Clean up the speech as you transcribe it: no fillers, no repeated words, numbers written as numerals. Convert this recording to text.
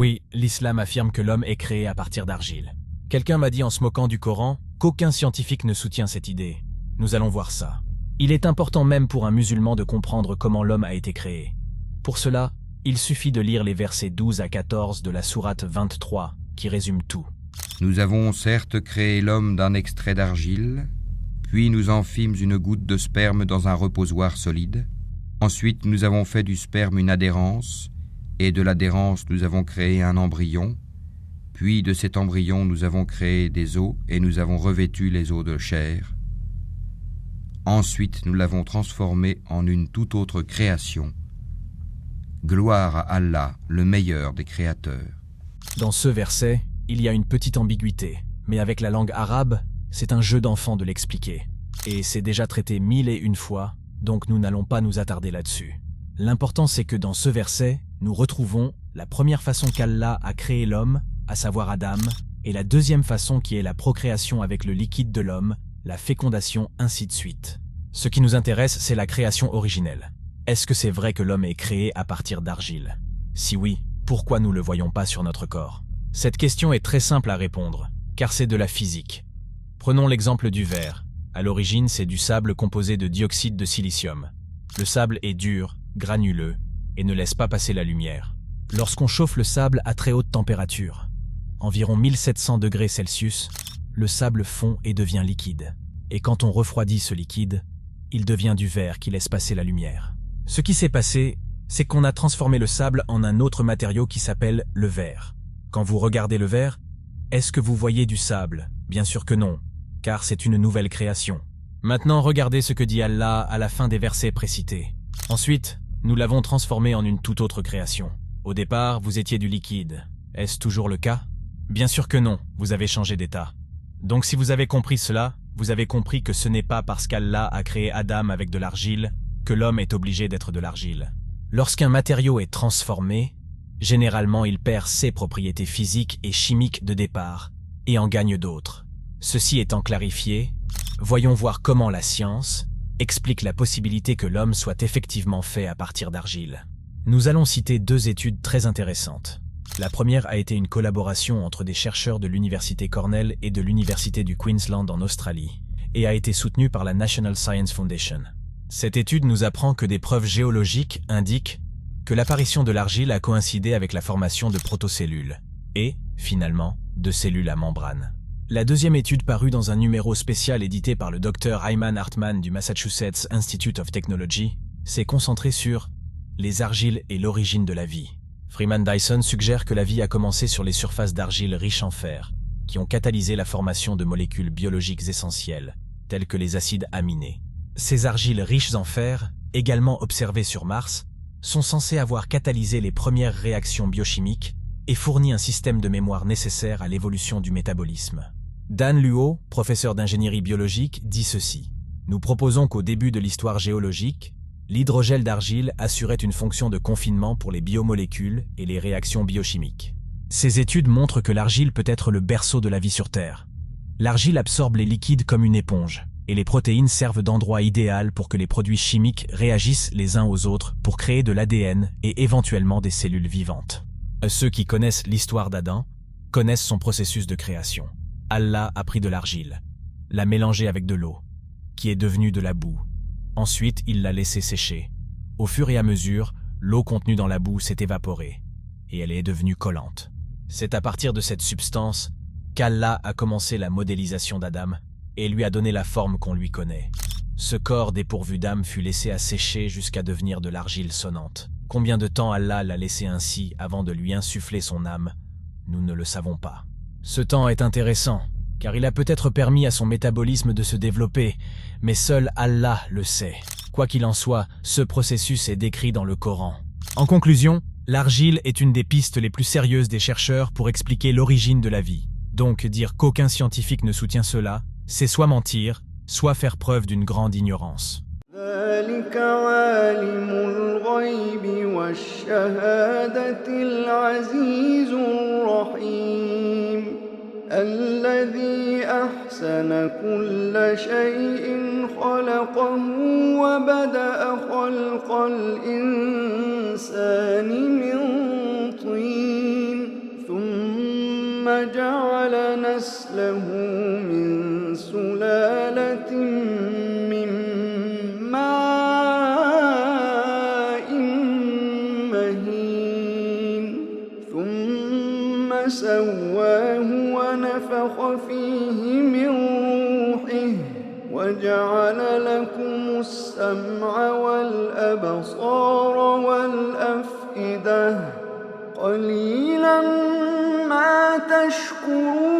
Oui, l'islam affirme que l'homme est créé à partir d'argile. Quelqu'un m'a dit en se moquant du Coran qu'aucun scientifique ne soutient cette idée. Nous allons voir ça. Il est important même pour un musulman de comprendre comment l'homme a été créé. Pour cela, il suffit de lire les versets 12 à 14 de la sourate 23, qui résument tout. Nous avons certes créé l'homme d'un extrait d'argile, puis nous en fîmes une goutte de sperme dans un reposoir solide. Ensuite, nous avons fait du sperme une adhérence, et de l'adhérence, nous avons créé un embryon. Puis de cet embryon, nous avons créé des os, et nous avons revêtu les os de chair. Ensuite, nous l'avons transformé en une toute autre création. Gloire à Allah, le meilleur des créateurs. Dans ce verset, il y a une petite ambiguïté, mais avec la langue arabe, c'est un jeu d'enfant de l'expliquer. Et c'est déjà traité 1001 fois, donc nous n'allons pas nous attarder là-dessus. L'important c'est que dans ce verset, nous retrouvons la première façon qu'Allah a créé l'homme, à savoir Adam, et la deuxième façon qui est la procréation avec le liquide de l'homme, la fécondation, ainsi de suite. Ce qui nous intéresse, c'est la création originelle. Est-ce que c'est vrai que l'homme est créé à partir d'argile? Si oui, pourquoi nous ne le voyons pas sur notre corps? Cette question est très simple à répondre, car c'est de la physique. Prenons l'exemple du verre. À l'origine, c'est du sable composé de dioxyde de silicium. Le sable est dur, granuleux, et ne laisse pas passer la lumière. Lorsqu'on chauffe le sable à très haute température, environ 1700 degrés Celsius, le sable fond et devient liquide. Et quand on refroidit ce liquide, il devient du verre qui laisse passer la lumière. Ce qui s'est passé, c'est qu'on a transformé le sable en un autre matériau qui s'appelle le verre. Quand vous regardez le verre, est-ce que vous voyez du sable? Bien sûr que non, car c'est une nouvelle création. Maintenant, regardez ce que dit Allah à la fin des versets précités. Ensuite, nous l'avons transformé en une toute autre création. Au départ, vous étiez du liquide. Est-ce toujours le cas? Bien sûr que non, vous avez changé d'état. Donc si vous avez compris cela, vous avez compris que ce n'est pas parce qu'Allah a créé Adam avec de l'argile que l'homme est obligé d'être de l'argile. Lorsqu'un matériau est transformé, généralement il perd ses propriétés physiques et chimiques de départ et en gagne d'autres. Ceci étant clarifié, voyons voir comment la science explique la possibilité que l'homme soit effectivement fait à partir d'argile. Nous allons citer deux études très intéressantes. La première a été une collaboration entre des chercheurs de l'université Cornell et de l'université du Queensland en Australie, et a été soutenue par la National Science Foundation. Cette étude nous apprend que des preuves géologiques indiquent que l'apparition de l'argile a coïncidé avec la formation de protocellules, et, finalement, de cellules à membrane. La deuxième étude parue dans un numéro spécial édité par le Dr Ayman Hartman du Massachusetts Institute of Technology s'est concentrée sur les argiles et l'origine de la vie. Freeman Dyson suggère que la vie a commencé sur les surfaces d'argile riches en fer, qui ont catalysé la formation de molécules biologiques essentielles, telles que les acides aminés. Ces argiles riches en fer, également observées sur Mars, sont censées avoir catalysé les premières réactions biochimiques et fourni un système de mémoire nécessaire à l'évolution du métabolisme. Dan Luo, professeur d'ingénierie biologique, dit ceci. « Nous proposons qu'au début de l'histoire géologique, l'hydrogel d'argile assurait une fonction de confinement pour les biomolécules et les réactions biochimiques. Ces études montrent que l'argile peut être le berceau de la vie sur Terre. L'argile absorbe les liquides comme une éponge, et les protéines servent d'endroit idéal pour que les produits chimiques réagissent les uns aux autres pour créer de l'ADN et éventuellement des cellules vivantes. Ceux qui connaissent l'histoire d'Adam connaissent son processus de création. Allah a pris de l'argile, l'a mélangée avec de l'eau, qui est devenue de la boue. Ensuite, il l'a laissée sécher. Au fur et à mesure, l'eau contenue dans la boue s'est évaporée, et elle est devenue collante. C'est à partir de cette substance qu'Allah a commencé la modélisation d'Adam et lui a donné la forme qu'on lui connaît. Ce corps dépourvu d'âme fut laissé à sécher jusqu'à devenir de l'argile sonnante. Combien de temps Allah l'a laissé ainsi avant de lui insuffler son âme, nous ne le savons pas. Ce temps est intéressant, car il a peut-être permis à son métabolisme de se développer, mais seul Allah le sait. Quoi qu'il en soit, ce processus est décrit dans le Coran. En conclusion, l'argile est une des pistes les plus sérieuses des chercheurs pour expliquer l'origine de la vie. Donc dire qu'aucun scientifique ne soutient cela, c'est soit mentir, soit faire preuve d'une grande ignorance. الذي أحسن كل شيء خلقه وبدأ خلق الإنسان من طين ثم جعل نسله من سلالة من ماء مهين ثم سواه ونفخ فيه من روحه وجعل لكم السمع والأبصار والأفئدة قليلا ما تشكرون